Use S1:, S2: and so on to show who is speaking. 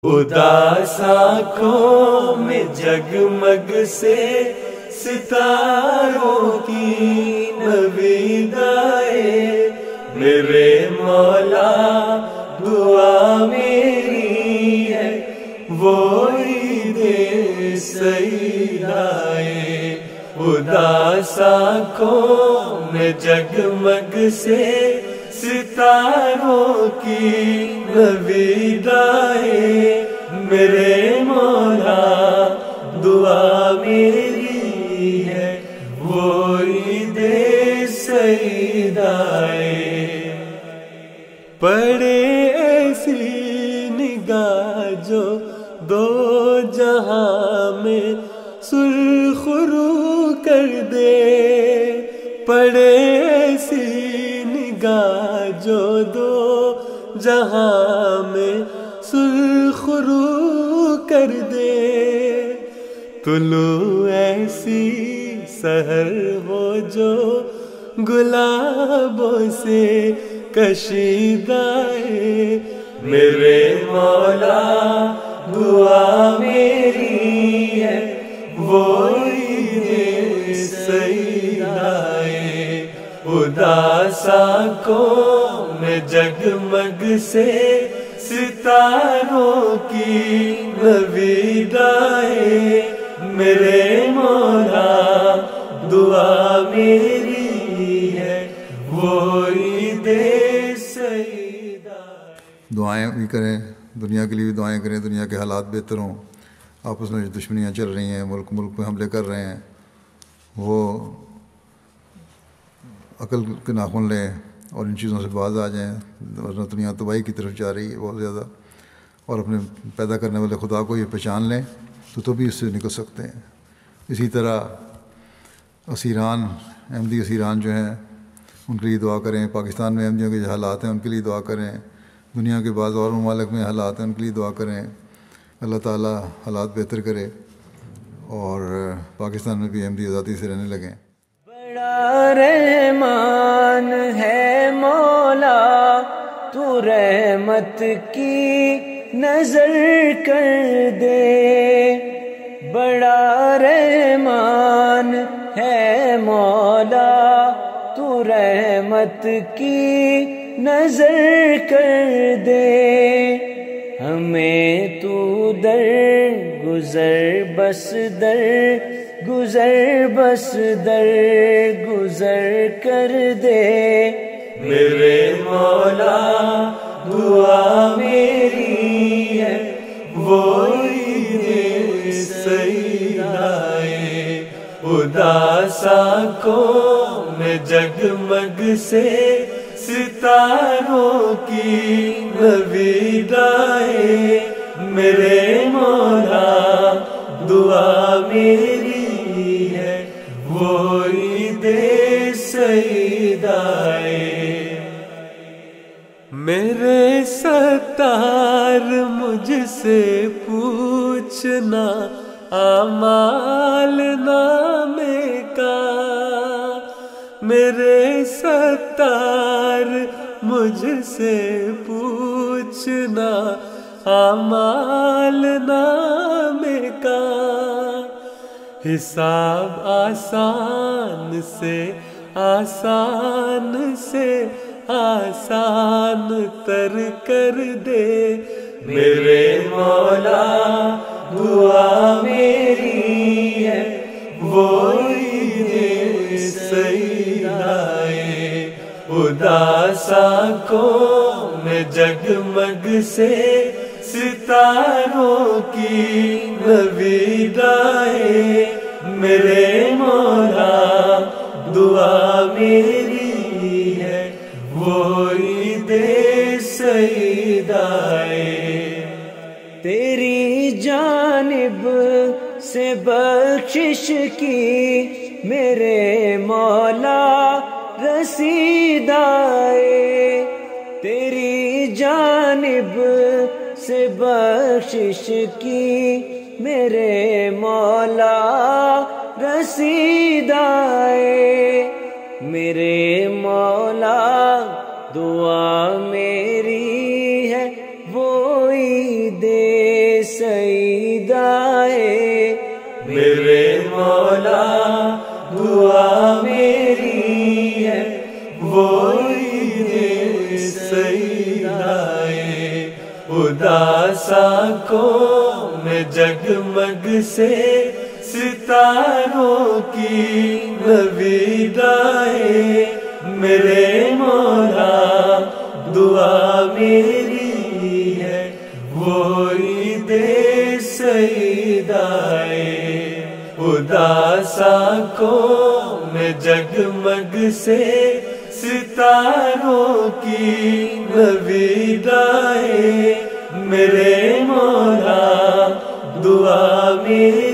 S1: اداس آنکھوں میں جگمگ سے ستاروں کی نوید آئے، میرے مولا دعا میری ہے وہ عید سعید آئے۔ اداس آنکھوں میں جگمگ سے ستاروں کی نوید آئے، میرے مولا دعا میری ہے وہ عید سعید آئے۔ پڑے ایسی نگاہ جو دو جہاں میں سرخ رو کر دے، پڑے ایسی نگاہ جو دو جہاں میں سرخ رو کر دے، طلوع ایسی سحر ہو جو گلابوں سے کشیدہ ہے، میرے مولا دعا میری ہے وہ عید سعید آئے۔ اداس آنکھوں میں جگمگ سے ستاروں کی نوید آئے، میرے مولا دعا میری ہے وہ عید سعید آئے۔
S2: دعائیں بھی کریں، دنیا کے لیے بھی دعائیں کریں، دنیا کے حالات بہتر ہوں۔ آپس میں جو دشمنیاں چل رہی ہیں، ملک پہ حملے کر رہے ہیں، وہ عقل کے ناخن لیں اور ان چیزوں سے باز آ جائیں، ورنہ دنیا تباہی کی طرف جا رہی ہے بہت زیادہ، اور اپنے پیدا کرنے والے خدا کو یہ پہچان لیں تو بھی اس سے نکل سکتے ہیں۔ اسی طرح اسیران، احمدی اسیران جو ہیں ان کے لیے دعا کریں، پاکستان میں احمدیوں کے جو حالات ہیں ان کے لیے دعا کریں، دنیا کے بعض اور ممالک میں حالات ہیں ان کے لیے دعا کریں، اللہ تعالیٰ حالات بہتر کرے اور پاکستان میں بھی احمدی آزادی سے رہنے لگیں۔
S1: بڑا رحمان ہے مولا تو رحمت کی نظر کر دے، بڑا رحمان ہے مولا تو رحمت کی نظر کر دے، ہمیں تو در گزر بس در گزر بس در گزر کر دے، میرے مولا دعا میری ہے وہ عید سعید آئے۔ اداس آنکھوں میں جگمگ سے ستاروں کی نوید آئے، میرے مولا دعا میری ہے وہ عید سعید آئے۔ میرے ستار مجھ سے پوچھنا اعمال نامے کا، میرے ستار مجھ سے پوچھنا اعمال نامے کا، حساب آسان سے آسان سے آسان تر کر دے، میرے مولا دعا میری ہے وہ عید سعید آئے۔ اداس آنکھوں میں جگمگ سے ستاروں کی نوید آئے، میرے مولا دعا میری ہے وہ عید سعید آئے۔ تیری جانب سے بخشش کی میرے مولا رسید آئے، تیری جانب سے بخشش کی میرے مولا رسید آئے، میرے مولا دعا میری ہے وہ عید سیدائے میرے مولا دعا میری ہے وہی دے سیدائے اداس آنکھوں میں جگمگ سے ستاروں کی نویدائے میرے مولا دعا میری ہے وہی دے سیدائے اداس آنکھوں میں جگمگ سے ستاروں کی نویدائے میرے مولا دعا میری